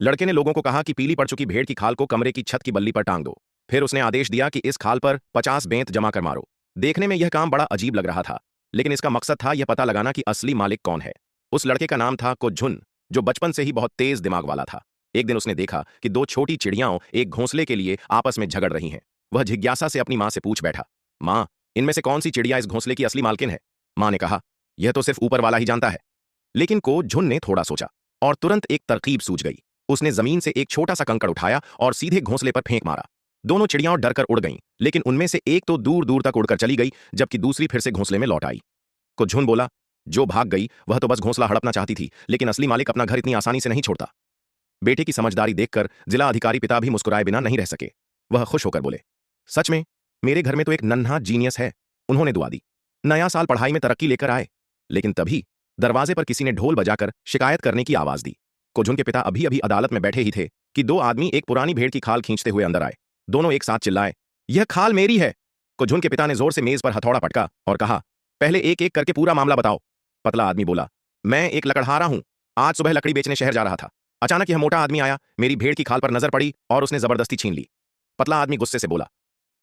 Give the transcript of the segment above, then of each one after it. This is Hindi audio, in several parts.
लड़के ने लोगों को कहा कि पीली पड़ चुकी भेड़ की खाल को कमरे की छत की बल्ली पर टांग दो। फिर उसने आदेश दिया कि इस खाल पर 50 बेंत जमा कर मारो। देखने में यह काम बड़ा अजीब लग रहा था, लेकिन इसका मकसद था यह पता लगाना कि असली मालिक कौन है। उस लड़के का नाम था कोज्झुन, जो बचपन से ही बहुत तेज दिमाग वाला था। एक दिन उसने देखा कि दो छोटी चिड़ियाओं एक घोंसले के लिए आपस में झगड़ रही हैं। वह जिज्ञासा से अपनी माँ से पूछ बैठा, माँ, इनमें से कौन सी चिड़िया इस घोंसले की असली मालकिन है? माँ ने कहा, यह तो सिर्फ ऊपर वाला ही जानता है। लेकिन कोज्झुन ने थोड़ा सोचा और तुरंत एक तरकीब सूझ गई। उसने जमीन से एक छोटा सा कंकड़ उठाया और सीधे घोंसले पर फेंक मारा। दोनों चिड़ियाओं डरकर उड़ गईं, लेकिन उनमें से एक तो दूर दूर तक उड़कर चली गई, जबकि दूसरी फिर से घोंसले में लौट आई। कोज्झुन बोला, जो भाग गई वह तो बस घोंसला हड़पना चाहती थी, लेकिन असली मालिक अपना घर इतनी आसानी से नहीं छोड़ता। बेटे की समझदारी देखकर जिला अधिकारी पिता भी मुस्कुराए बिना नहीं रह सके। वह खुश होकर बोले, सच में मेरे घर में तो एक नन्हा जीनियस है। उन्होंने दुआ दी, नया साल पढ़ाई में तरक्की लेकर आए। लेकिन तभी दरवाजे पर किसी ने ढोल बजाकर शिकायत करने की आवाज दी। कोज्झुन के पिता अभी अभी अदालत में बैठे ही थे कि दो आदमी एक पुरानी भेड़ की खाल खींचते हुए अंदर आए। दोनों एक साथ चिल्लाए, यह खाल मेरी है। कोज्झुन के पिता ने जोर से मेज पर हथौड़ा पटका और कहा, पहले एक एक करके पूरा मामला बताओ। पतला आदमी बोला, मैं एक लकड़हारा हूं। आज सुबह लकड़ी बेचने शहर जा रहा था। अचानक यह मोटा आदमी आया, मेरी भेड़ की खाल पर नजर पड़ी और उसने जबरदस्ती छीन ली। पतला आदमी गुस्से से बोला,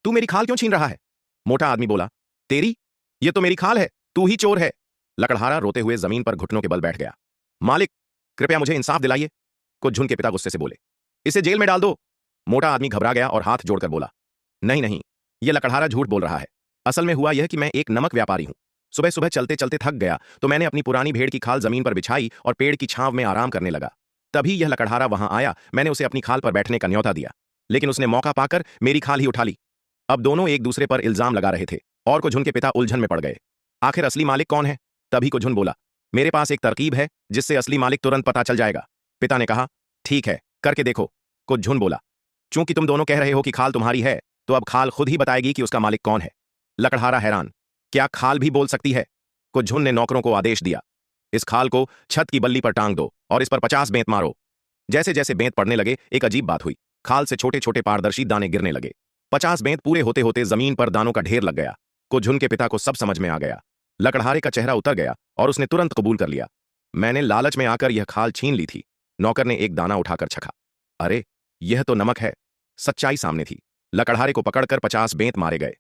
तू मेरी खाल क्यों छीन रहा है? मोटा आदमी बोला, तेरी? यह तो मेरी खाल है, तू ही चोर है। लकड़हारा रोते हुए जमीन पर घुटनों के बल बैठ गया। मालिक, कृपया मुझे इंसाफ दिलाइए। कोज्झुन के पिता गुस्से से बोले, इसे जेल में डाल दो। मोटा आदमी घबरा गया और हाथ जोड़कर बोला, नहीं नहीं, यह लकड़हारा झूठ बोल रहा है। असल में हुआ यह कि मैं एक नमक व्यापारी हूं। सुबह सुबह चलते चलते थक गया तो मैंने अपनी पुरानी भेड़ की खाल जमीन पर बिछाई और पेड़ की छांव में आराम करने लगा। तभी यह लकड़हारा वहां आया। मैंने उसे अपनी खाल पर बैठने का न्योता दिया, लेकिन उसने मौका पाकर मेरी खाल ही उठा ली। अब दोनों एक दूसरे पर इल्जाम लगा रहे थे और कोज्झुन के पिता उलझन में पड़ गए। आखिर असली मालिक कौन है? तभी कोज्झुन बोला, मेरे पास एक तरकीब है जिससे असली मालिक तुरंत पता चल जाएगा। पिता ने कहा, ठीक है, करके देखो। कोज्झुन बोला, चूंकि तुम दोनों कह रहे हो कि खाल तुम्हारी है, तो अब खाल खुद ही बताएगी कि उसका मालिक कौन है। लकड़हारा हैरान, क्या खाल भी बोल सकती है? कोज्झुन ने नौकरों को आदेश दिया, इस खाल को छत की बल्ली पर टांग दो और इस पर 50 बेंत मारो। जैसे जैसे बेंत पड़ने लगे एक अजीब बात हुई, खाल से छोटे छोटे पारदर्शी दाने गिरने लगे। 50 बेंत पूरे होते होते जमीन पर दानों का ढेर लग गया। कोज्झुन के पिता को सब समझ में आ गया। लकड़हारे का चेहरा उतर गया और उसने तुरंत कबूल कर लिया, मैंने लालच में आकर यह खाल छीन ली थी। नौकर ने एक दाना उठाकर चखा, अरे यह तो नमक है। सच्चाई सामने थी। लकड़हारे को पकड़कर 50 बेंत मारे गए।